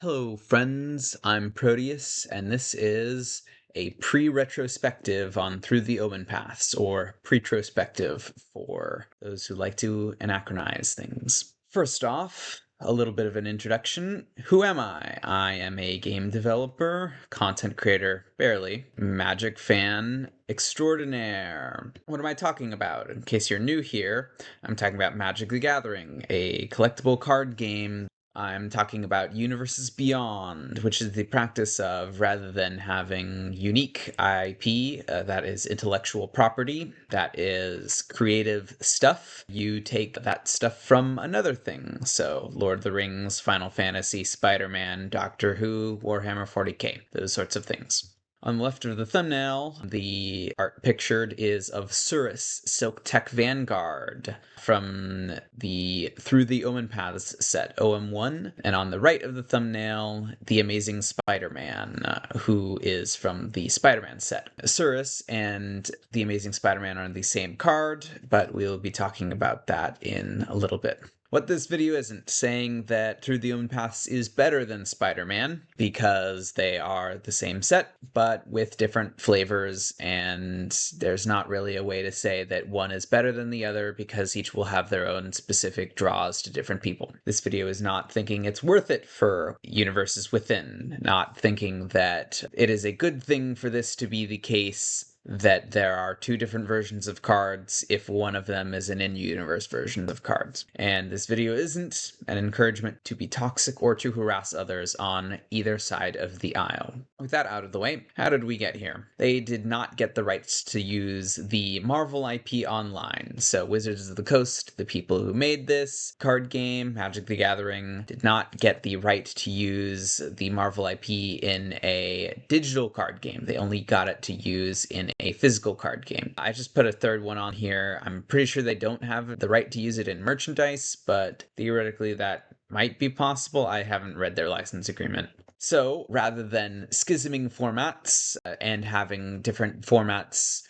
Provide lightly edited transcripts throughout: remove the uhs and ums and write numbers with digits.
Hello, friends. I'm Proteus, and this is a pre-retrospective on Through the Omenpaths, or Pretrospective for those who like to anachronize things. First off, a little bit of an introduction. Who am I? I am a game developer, content creator, barely, Magic fan extraordinaire. What am I talking about? In case you're new here, I'm talking about Magic the Gathering, a collectible card game. I'm talking about Universes Beyond, which is the practice of, rather than having unique IP, that is intellectual property, that is creative stuff, you take that stuff from another thing. So, Lord of the Rings, Final Fantasy, Spider-Man, Doctor Who, Warhammer 40k, those sorts of things. On the left of the thumbnail, the art pictured is of Surus, Silk Tech Vanguard, from the Through the Omenpaths set, OM1. And on the right of the thumbnail, the Amazing Spider-Man, who is from the Spider-Man set. Surus and the Amazing Spider-Man are on the same card, but we'll be talking about that in a little bit. What this video isn't saying that Through the Omenpaths is better than Spider-Man, because they are the same set, but with different flavors, and there's not really a way to say that one is better than the other, because each will have their own specific draws to different people. This video is not thinking it's worth it for Universes Within, not thinking that it is a good thing for this to be the case that there are two different versions of cards if one of them is an in-universe version of cards. And this video isn't an encouragement to be toxic or to harass others on either side of the aisle. With that out of the way, how did we get here? They did not get the rights to use the Marvel IP online. So Wizards of the Coast, the people who made this card game, Magic the Gathering, did not get the right to use the Marvel IP in a digital card game. They only got it to use in a physical card game. I just put a third one on here. I'm pretty sure they don't have the right to use it in merchandise, but theoretically that might be possible. I haven't read their license agreement. So rather than schisming formats and having different formats,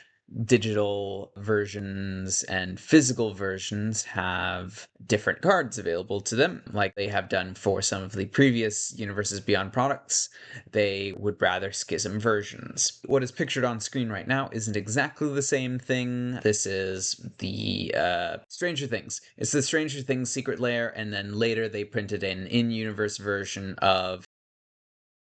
digital versions and physical versions have different cards available to them, like they have done for some of the previous Universes Beyond products. They would rather schism versions. What is pictured on screen right now isn't exactly the same thing. This is the Stranger Things. It's the Stranger Things Secret Lair, and then later they printed an in-universe version of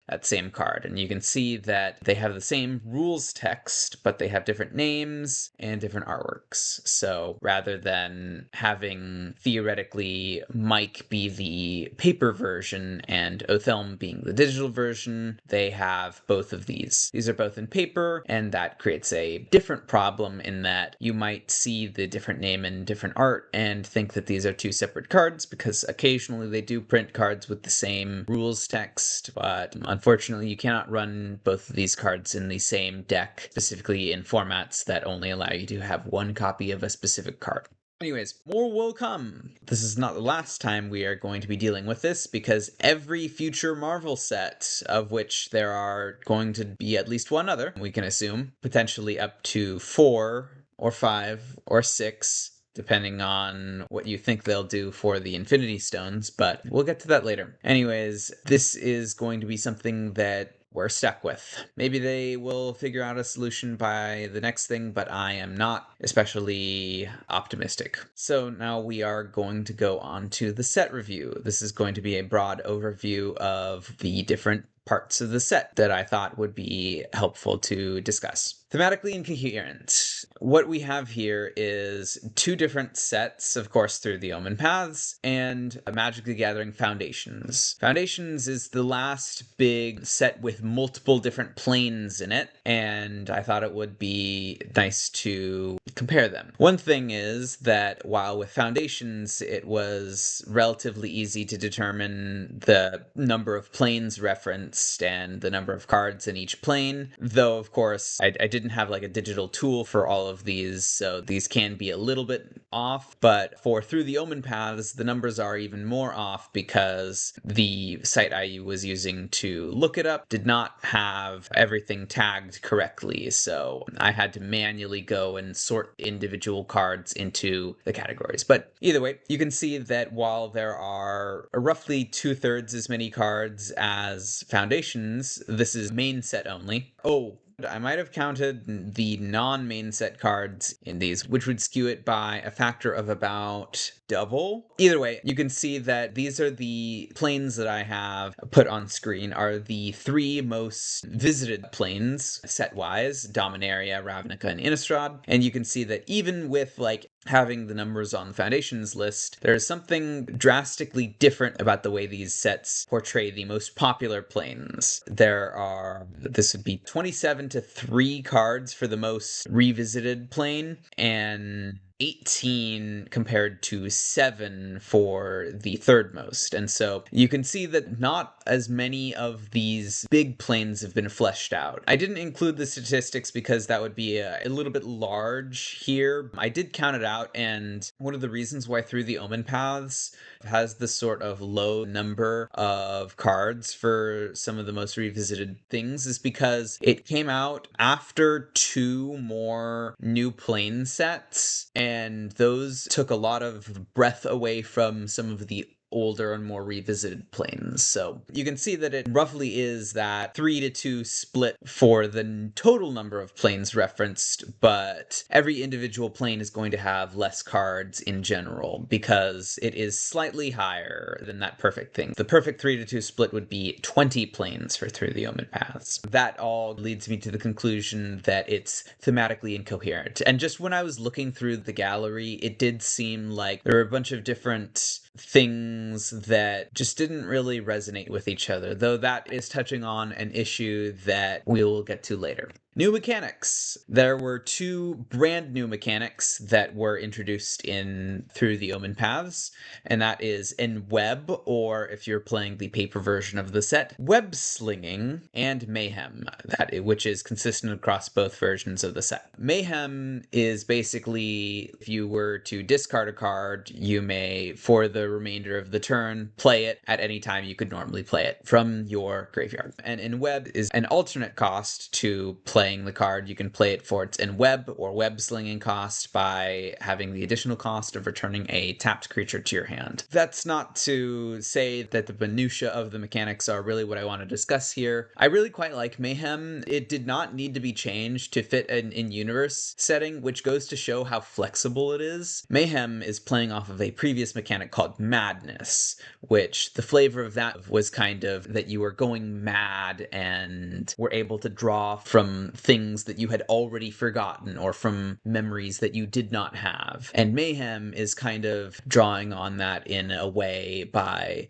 that same card. And you can see that they have the same rules text, but they have different names and different artworks. So rather than having theoretically Mike be the paper version and Othelm being the digital version, they have both of these. These are both in paper, and that creates a different problem in that you might see the different name and different art and think that these are two separate cards, because occasionally they do print cards with the same rules text, but unfortunately, you cannot run both of these cards in the same deck, specifically in formats that only allow you to have one copy of a specific card. Anyways, more will come. This is not the last time we are going to be dealing with this, because every future Marvel set, of which there are going to be at least one other, we can assume, potentially up to 4 or 5 or 6, depending on what you think they'll do for the Infinity Stones, but we'll get to that later. Anyways, this is going to be something that we're stuck with. Maybe they will figure out a solution by the next thing, but I am not especially optimistic. So now we are going to go on to the set review. This is going to be a broad overview of the different parts of the set that I thought would be helpful to discuss. Thematically incoherent. What we have here is two different sets, of course, Through the Omenpaths and Magic the Gathering Foundations. Foundations is the last big set with multiple different planes in it, and I thought it would be nice to compare them. One thing is that while with Foundations it was relatively easy to determine the number of planes referenced and the number of cards in each plane, though of course I didn't have like a digital tool for all all of these, so these can be a little bit off, but for Through the Omenpaths, the numbers are even more off because the site I was using to look it up did not have everything tagged correctly, so I had to manually go and sort individual cards into the categories. But either way, you can see that while there are roughly 2/3 as many cards as Foundations, this is main set only. Oh, I might have counted the non-main set cards in these, which would skew it by a factor of about double. Either way, you can see that these are the planes that I have put on screen are the 3 most visited planes set-wise: Dominaria, Ravnica, and Innistrad. And you can see that even with having the numbers on the Foundations list, there's something drastically different about the way these sets portray the most popular planes. This would be 27 to 3 cards for the most revisited plane, and 18 compared to 7 for the third most. And so you can see that not as many of these big planes have been fleshed out. I didn't include the statistics because that would be a little bit large here. I did count it out, and one of the reasons why Through the Omenpaths has this sort of low number of cards for some of the most revisited things is because it came out after 2 more new plane sets, and those took a lot of breath away from some of the older and more revisited planes. So you can see that it roughly is that 3-2 split for the total number of planes referenced, but every individual plane is going to have less cards in general because it is slightly higher than that perfect thing. The perfect 3-2 split would be 20 planes for Through the Omenpaths. That all leads me to the conclusion that it's thematically incoherent. And just when I was looking through the gallery, it did seem like there were a bunch of different things that just didn't really resonate with each other, though that is touching on an issue that we'll get to later. New mechanics. There were 2 brand new mechanics that were introduced in Through the Omenpaths, and that is in web, or if you're playing the paper version of the set, web slinging, and mayhem, which is consistent across both versions of the set. Mayhem is basically, if you were to discard a card, you may, for the remainder of the turn, play it at any time you could normally play it from your graveyard. And in web is an alternate cost to playing the card. You can play it for its in web or web slinging cost by having the additional cost of returning a tapped creature to your hand. That's not to say that the minutiae of the mechanics are really what I want to discuss here. I really quite like Mayhem. It did not need to be changed to fit an in-universe setting, which goes to show how flexible it is. Mayhem is playing off of a previous mechanic called Madness, which the flavor of that was kind of that you were going mad and were able to draw from things that you had already forgotten or from memories that you did not have. And Mayhem is kind of drawing on that in a way by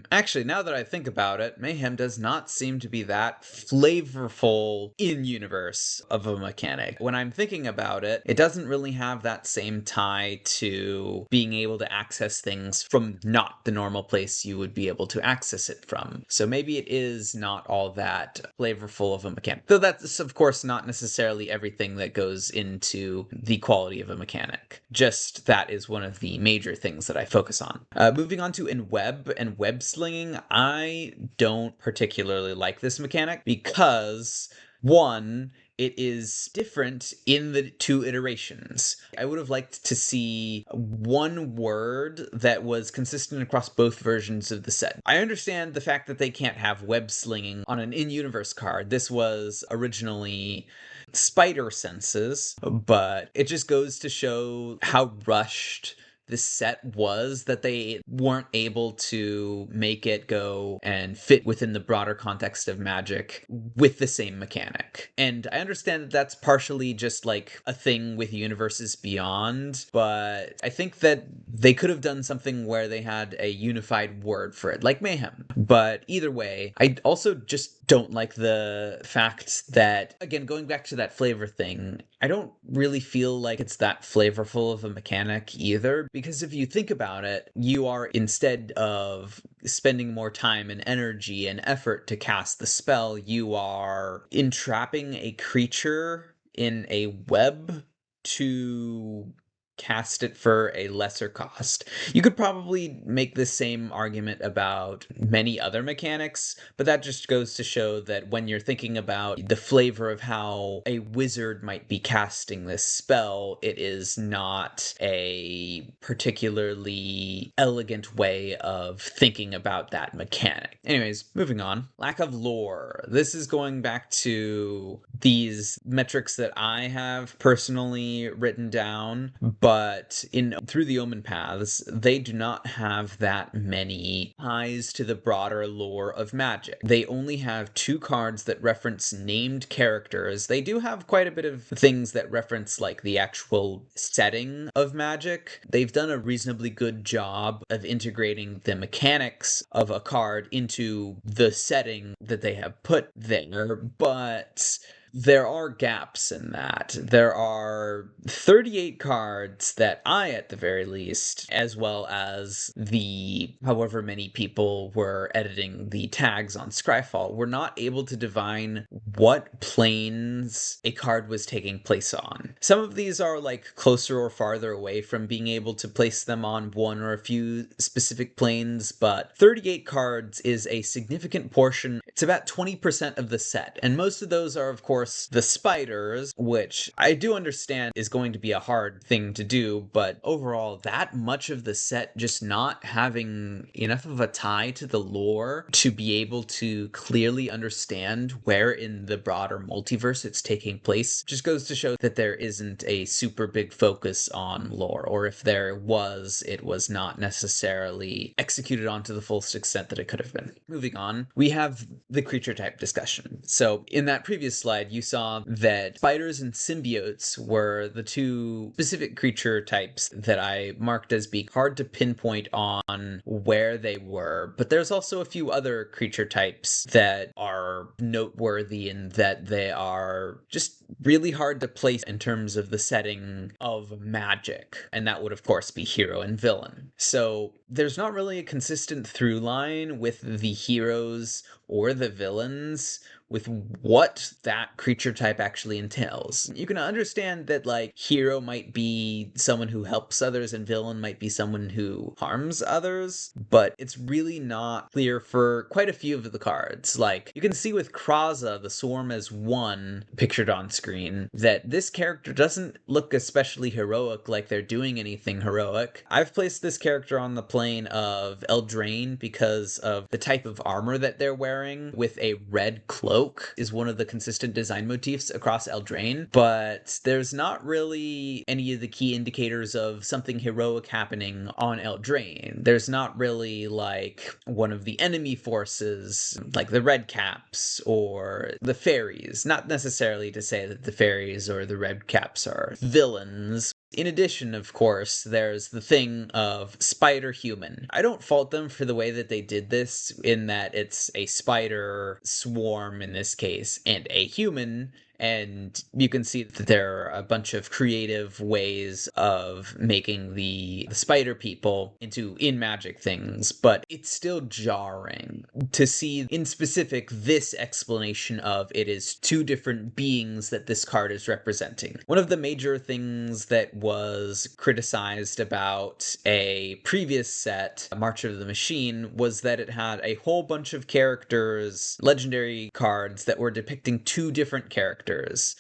actually, now that I think about it, Mayhem does not seem to be that flavorful in-universe of a mechanic. When I'm thinking about it, it doesn't really have that same tie to being able to access things from not the normal place you would be able to access it from. So maybe it is not all that flavorful of a mechanic. Though that's, of course, not necessarily everything that goes into the quality of a mechanic. Just that is one of the major things that I focus on. Moving on to in web and web slinging, I don't particularly like this mechanic because, one, it is different in the 2 iterations. I would have liked to see one word that was consistent across both versions of the set. I understand the fact that they can't have web slinging on an in-universe card. This was originally Spider Senses, but it just goes to show how rushed this set was that they weren't able to make it go and fit within the broader context of Magic with the same mechanic. And I understand that that's partially just like a thing with Universes Beyond, but I think that they could have done something where they had a unified word for it, like Mayhem. But either way, I also just don't like the fact that, again, going back to that flavor thing, I don't really feel like it's that flavorful of a mechanic either, because if you think about it, you are, instead of spending more time and energy and effort to cast the spell, you are entrapping a creature in a web to cast it for a lesser cost. You could probably make the same argument about many other mechanics, but that just goes to show that when you're thinking about the flavor of how a wizard might be casting this spell, it is not a particularly elegant way of thinking about that mechanic. Anyways, moving on. Lack of lore. This is going back to these metrics that I have personally written down, but through the Omenpaths, they do not have that many ties to the broader lore of Magic. They only have 2 cards that reference named characters. They do have quite a bit of things that reference like the actual setting of Magic. They've done a reasonably good job of integrating the mechanics of a card into the setting that they have put there, but there are gaps in that. There are 38 cards that I, at the very least, as well as the however many people were editing the tags on Scryfall, were not able to divine what planes a card was taking place on. Some of these are like closer or farther away from being able to place them on one or a few specific planes, but 38 cards is a significant portion. It's about 20% of the set, and most of those are, of course, the spiders, which I do understand is going to be a hard thing to do, but overall, that much of the set just not having enough of a tie to the lore to be able to clearly understand where in the broader multiverse it's taking place just goes to show that there isn't a super big focus on lore, or if there was, it was not necessarily executed onto the fullest extent that it could have been. Moving on, we have the creature type discussion. So in that previous slide, you saw that spiders and symbiotes were the 2 specific creature types that I marked as being hard to pinpoint on where they were, but there's also a few other creature types that are noteworthy in that they are just really hard to place in terms of the setting of Magic, and that would of course be hero and villain. So there's not really a consistent through line with the heroes or the villains with what that creature type actually entails. You can understand that, like, hero might be someone who helps others and villain might be someone who harms others, but it's really not clear for quite a few of the cards. Like, you can see with Kraza, the Swarm as 1, pictured on screen, that this character doesn't look especially heroic, like they're doing anything heroic. I've placed this character on the plane of Eldraine because of the type of armor that they're wearing, with a red cloak is one of the consistent design motifs across Eldraine, but there's not really any of the key indicators of something heroic happening on Eldraine. There's not really like one of the enemy forces, like the red caps or the fairies. Not necessarily to say that the fairies or the red caps are villains. In addition, of course, there's the thing of spider human. I don't fault them for the way that they did this, in that it's a spider swarm in this case and a human, and you can see that there are a bunch of creative ways of making the spider people into in-magic things, but it's still jarring to see in specific this explanation of it is 2 different beings that this card is representing. One of the major things that was criticized about a previous set, March of the Machine, was that it had a whole bunch of characters, legendary cards, that were depicting 2 different characters.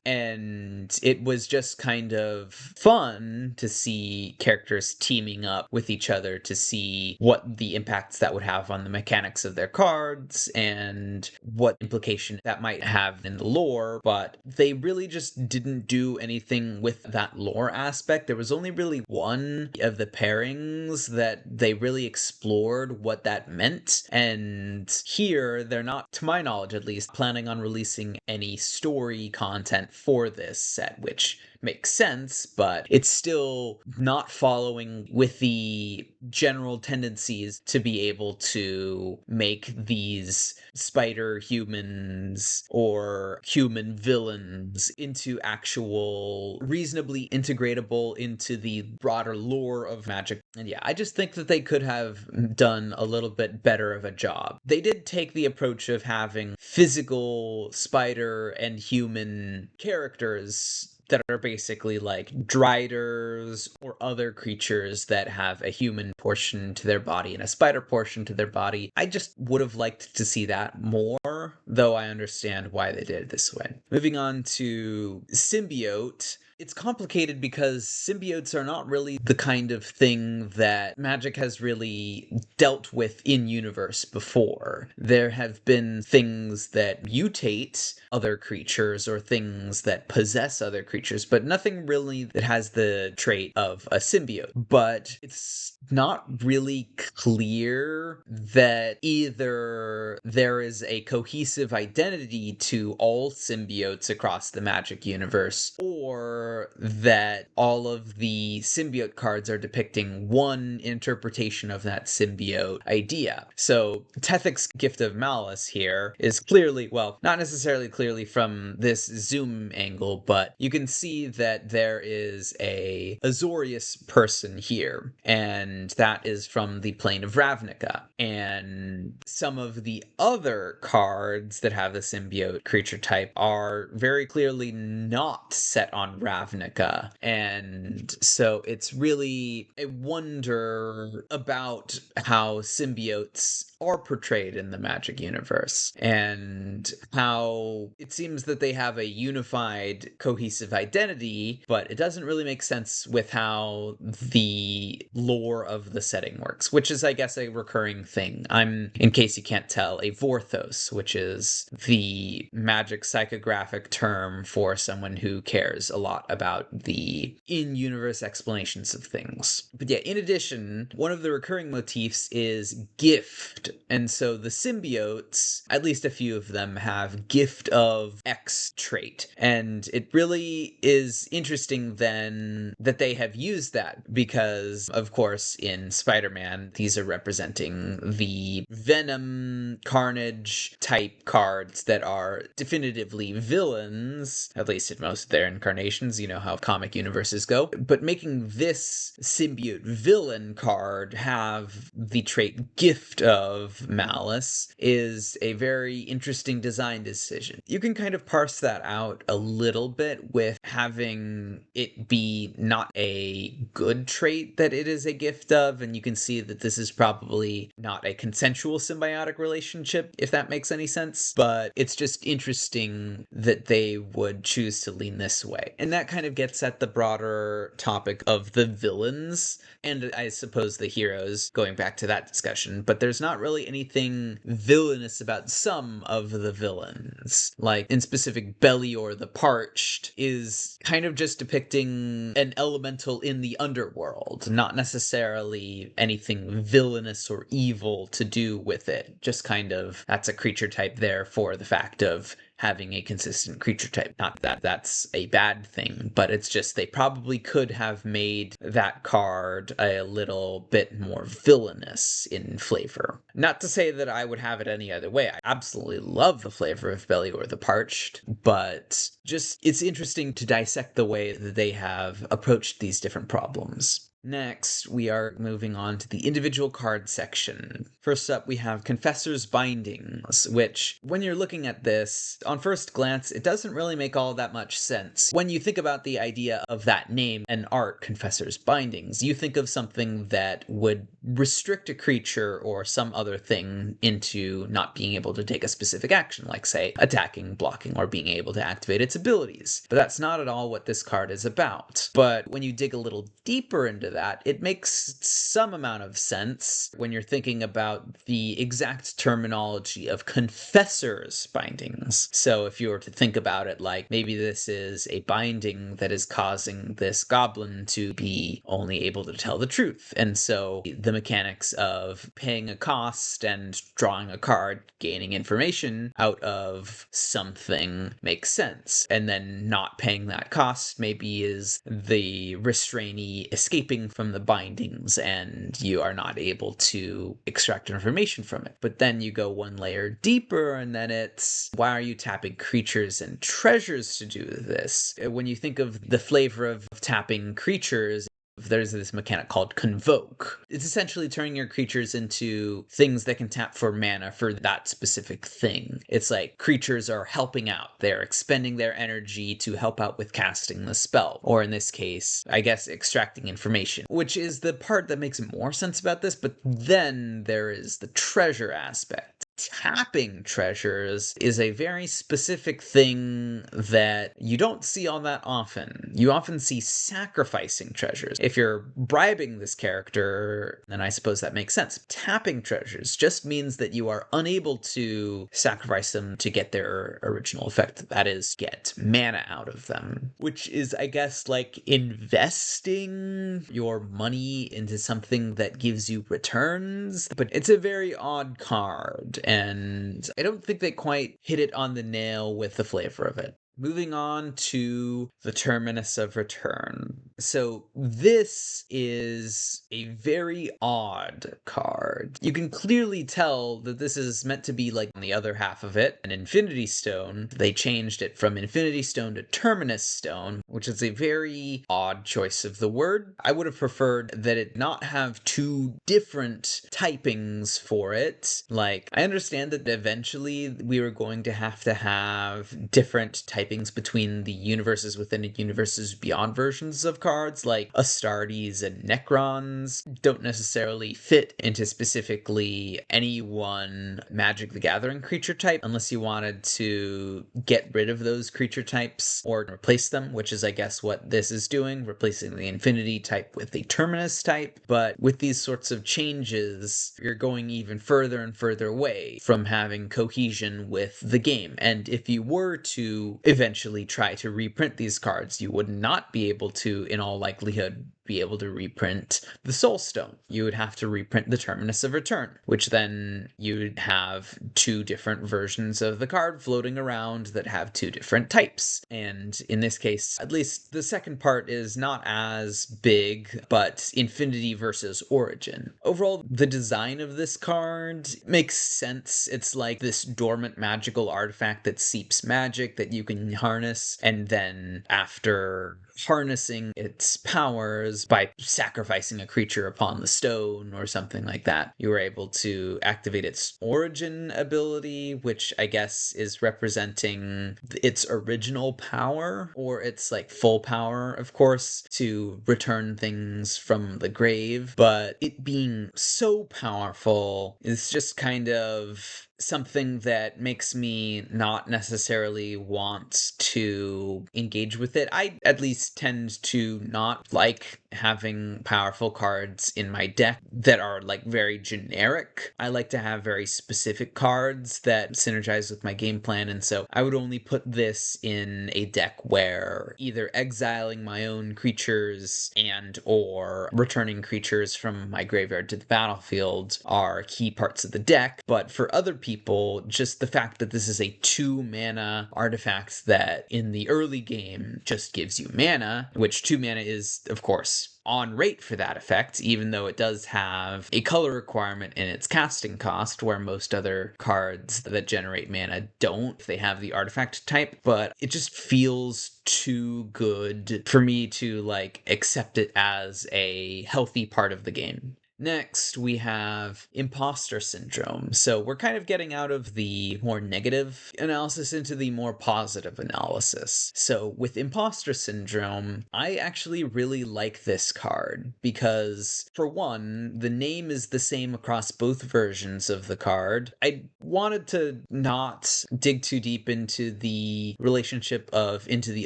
And it was just kind of fun to see characters teaming up with each other to see what the impacts that would have on the mechanics of their cards and what implication that might have in the lore, but they really just didn't do anything with that lore aspect. There was only really one of the pairings that they really explored what that meant, and here they're not, to my knowledge at least, planning on releasing any story content for this set, which makes sense, but it's still not following with the general tendencies to be able to make these spider humans or human villains into actual reasonably integratable into the broader lore of magic. And yeah, I just think that they could have done a little bit better of a job. They did take the approach of having physical spider and human characters that are basically like driders or other creatures that have a human portion to their body and a spider portion to their body. I just would have liked to see that more, though I understand why they did it this way. Moving on to symbiote. It's complicated because symbiotes are not really the kind of thing that magic has really dealt with in universe before. There have been things that mutate other creatures or things that possess other creatures, but nothing really that has the trait of a symbiote. But it's not really clear that either there is a cohesive identity to all symbiotes across the magic universe, or that all of the symbiote cards are depicting one interpretation of that symbiote idea. So Tethic's Gift of Malice here is clearly, well, not necessarily clearly from this zoom angle, but you can see that there is a Azorius person here, and that is from the plane of Ravnica. And some of the other cards that have the symbiote creature type are very clearly not set on Ravnica. And so it's really a wonder about how symbiotes are portrayed in the magic universe, and how it seems that they have a unified, cohesive identity, but it doesn't really make sense with how the lore of the setting works, which is, I guess, a recurring thing. I'm, in case you can't tell, a Vorthos, which is the magic psychographic term for someone who cares a lot about the in-universe explanations of things. But yeah, in addition, one of the recurring motifs is gift. And so the symbiotes, at least a few of them, have gift of X trait. And it really is interesting then that they have used that, because of course in Spider-Man these are representing the Venom, Carnage type cards that are definitively villains, at least in most of their incarnations. You know how comic universes go. But making this symbiote villain card have the trait Gift of Malice is a very interesting design decision. You can kind of parse that out a little bit with having it be not a good trait that it is a gift of, and you can see that this is probably not a consensual symbiotic relationship, if that makes any sense, but it's just interesting that they would choose to lean this way. And that kind of gets at the broader topic of the villains, and I suppose the heroes, going back to that discussion, but there's not really anything villainous about some of the villains. Like, in specific, Belior the Parched is kind of just depicting an elemental in the underworld, not necessarily anything villainous or evil to do with it. Just kind of, that's a creature type there for the fact of having a consistent creature type. Not that that's a bad thing, but it's just they probably could have made that card a little bit more villainous in flavor. Not to say that I would have it any other way. I absolutely love the flavor of Belior the Parched, but just it's interesting to dissect the way that they have approached these different problems. Next, we are moving on to the individual card section. First up, we have Confessor's Bindings, which, when you're looking at this, on first glance, it doesn't really make all that much sense. When you think about the idea of that name and art, Confessor's Bindings, you think of something that would restrict a creature or some other thing into not being able to take a specific action, like, say, attacking, blocking, or being able to activate its abilities. But that's not at all what this card is about. But when you dig a little deeper into to that, it makes some amount of sense when you're thinking about the exact terminology of confessor's bindings. So if you were to think about it like maybe this is a binding that is causing this goblin to be only able to tell the truth. And so the mechanics of paying a cost and drawing a card, gaining information out of something makes sense. And then not paying that cost maybe is the restrainee escaping from the bindings and you are not able to extract information from it. But then you go one layer deeper and then it's, why are you tapping creatures and treasures to do this? When you think of the flavor of tapping creatures, there's this mechanic called Convoke. It's essentially turning your creatures into things that can tap for mana for that specific thing. It's like creatures are helping out. They're expending their energy to help out with casting the spell. Or in this case, I guess extracting information, which is the part that makes more sense about this. But then there is the treasure aspect. Tapping treasures is a very specific thing that you don't see all that often. You often see sacrificing treasures. If you're bribing this character, then I suppose that makes sense. Tapping treasures just means that you are unable to sacrifice them to get their original effect. That is, get mana out of them. Which is, I guess, like investing your money into something that gives you returns. But it's a very odd card. And I don't think they quite hit it on the nail with the flavor of it. Moving on to the Terminus of Return. So this is a very odd card. You can clearly tell that this is meant to be like on the other half of it, an Infinity Stone. They changed it from Infinity Stone to Terminus Stone, which is a very odd choice of the word. I would have preferred that it not have two different typings for it. Like, I understand that eventually we were going to have different typings between the universes within a universes beyond versions of cards, like Astartes and Necrons don't necessarily fit into specifically any one Magic the Gathering creature type unless you wanted to get rid of those creature types or replace them, which is I guess what this is doing, replacing the Infinity type with the Terminus type. But with these sorts of changes, you're going even further and further away from having cohesion with the game. And if you were to eventually try to reprint these cards, you would not be able to, in all likelihood, be able to reprint the Soul Stone. You would have to reprint the Terminus of Return, which then you'd have two different versions of the card floating around that have two different types. And in this case, at least the second part is not as big, but Infinity versus Origin. Overall, the design of this card makes sense. It's like this dormant magical artifact that seeps magic that you can harness, and then after harnessing its powers by sacrificing a creature upon the stone or something like that, you were able to activate its origin ability, which I guess is representing its original power, or its like full power, of course, to return things from the grave. But it being so powerful is just kind of something that makes me not necessarily want to engage with it. I at least tend to not like having powerful cards in my deck that are like very generic. I like to have very specific cards that synergize with my game plan, and so I would only put this in a deck where either exiling my own creatures and or returning creatures from my graveyard to the battlefield are key parts of the deck. But for other people, just the fact that this is a 2-mana artifact that in the early game just gives you mana, which 2 mana is, of course, on rate for that effect, even though it does have a color requirement in its casting cost, where most other cards that generate mana don't. They have the artifact type, but it just feels too good for me to like accept it as a healthy part of the game. Next, we have imposter syndrome. So we're kind of getting out of the more negative analysis into the more positive analysis. So with imposter syndrome, I actually really like this card because, for one, the name is the same across both versions of the card. I wanted to not dig too deep into the relationship of Into the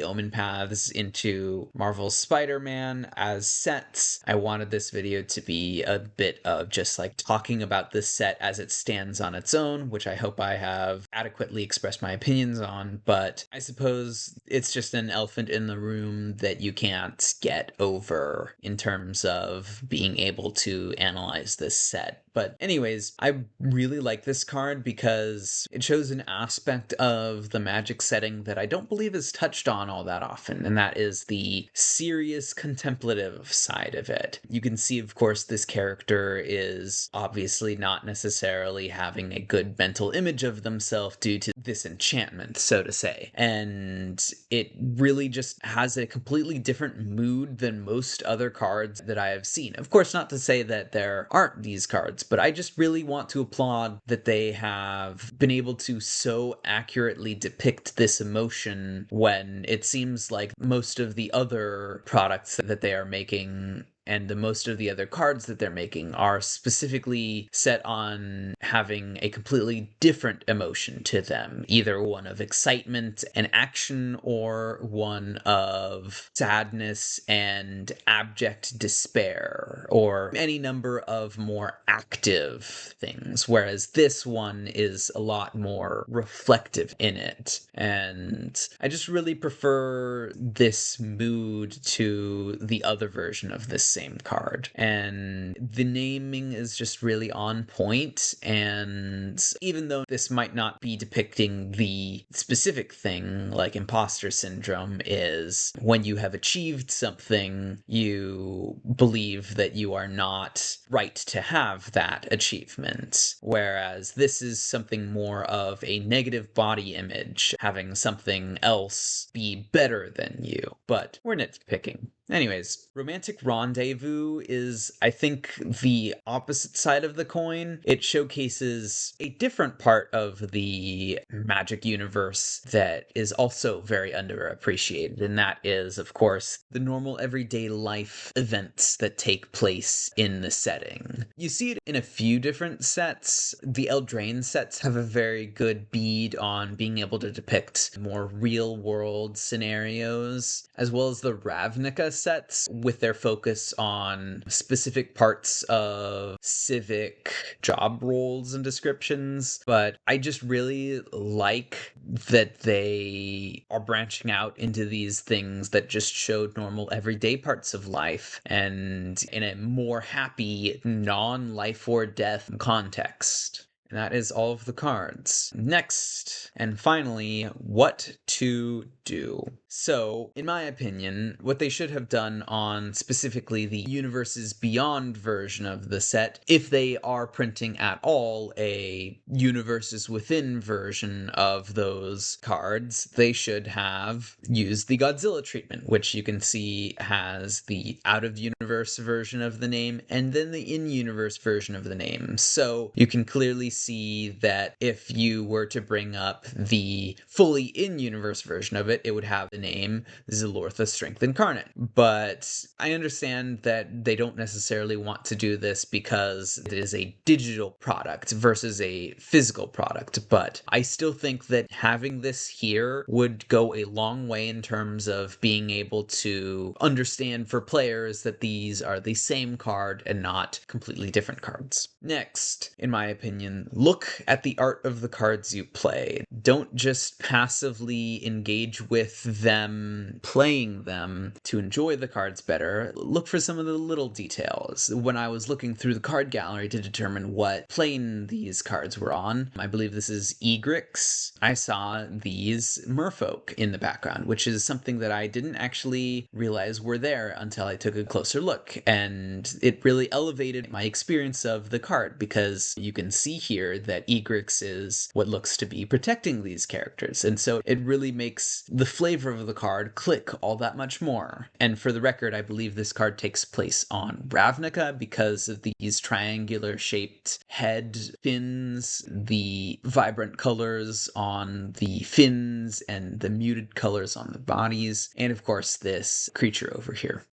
Omenpaths into Marvel's Spider-Man as sets. I wanted this video to be a bit of just like talking about this set as it stands on its own, which I hope I have adequately expressed my opinions on, but I suppose it's just an elephant in the room that you can't get over in terms of being able to analyze this set. But anyways, I really like this card because it shows an aspect of the Magic setting that I don't believe is touched on all that often, and that is the serious contemplative side of it. You can see, of course, this character is obviously not necessarily having a good mental image of themselves due to this enchantment, so to say. And it really just has a completely different mood than most other cards that I have seen. Of course, not to say that there aren't these cards, but I just really want to applaud that they have been able to so accurately depict this emotion when it seems like most of the other products that they are making and the most of the other cards that they're making are specifically set on having a completely different emotion to them, either one of excitement and action or one of sadness and abject despair, or any number of more active things, whereas this one is a lot more reflective in it. And I just really prefer this mood to the other version of this same card. And the naming is just really on point, and even though this might not be depicting the specific thing like imposter syndrome is, when you have achieved something, you believe that you are not right to have that achievement, whereas this is something more of a negative body image, having something else be better than you. But we're nitpicking. Anyways, Romantic Rendezvous is, I think, the opposite side of the coin. It showcases a different part of the Magic universe that is also very underappreciated, and that is, of course, the normal everyday life events that take place in the setting. You see it in a few different sets. The Eldraine sets have a very good bead on being able to depict more real-world scenarios, as well as the Ravnica sets with their focus on specific parts of civic job roles and descriptions. But I just really like that they are branching out into these things that just showed normal everyday parts of life and in a more happy, non-life or death context. And that is all of the cards. Next, and finally, what to do. So, in my opinion, what they should have done on specifically the Universes Beyond version of the set, if they are printing at all a Universes Within version of those cards, they should have used the Godzilla treatment, which you can see has the out-of-universe version of the name and then the in-universe version of the name. So, you can clearly see that if you were to bring up the fully in-universe version of it, it would have the name Zilortha Strength Incarnate. But I understand that they don't necessarily want to do this because it is a digital product versus a physical product, but I still think that having this here would go a long way in terms of being able to understand for players that these are the same card and not completely different cards. Next, in my opinion, look at the art of the cards you play. Don't just passively engage with them playing them to enjoy the cards better. Look for some of the little details. When I was looking through the card gallery to determine what plane these cards were on, I believe this is Egrix, I saw these merfolk in the background, which is something that I didn't actually realize were there until I took a closer look, and it really elevated my experience of the card because you can see here that Egrix is what looks to be protecting these characters, and so it really makes the flavor of the card click all that much more. And for the record, I believe this card takes place on Ravnica because of these triangular shaped head fins, the vibrant colors on the fins, and the muted colors on the bodies, and of course this creature over here.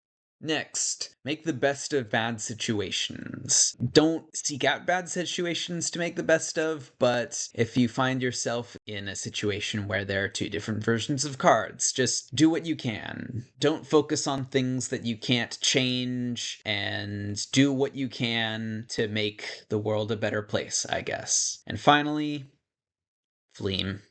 Next, make the best of bad situations. Don't seek out bad situations to make the best of, but if you find yourself in a situation where there are two different versions of cards, just do what you can. Don't focus on things that you can't change, and do what you can to make the world a better place, I guess. And finally, Fleam.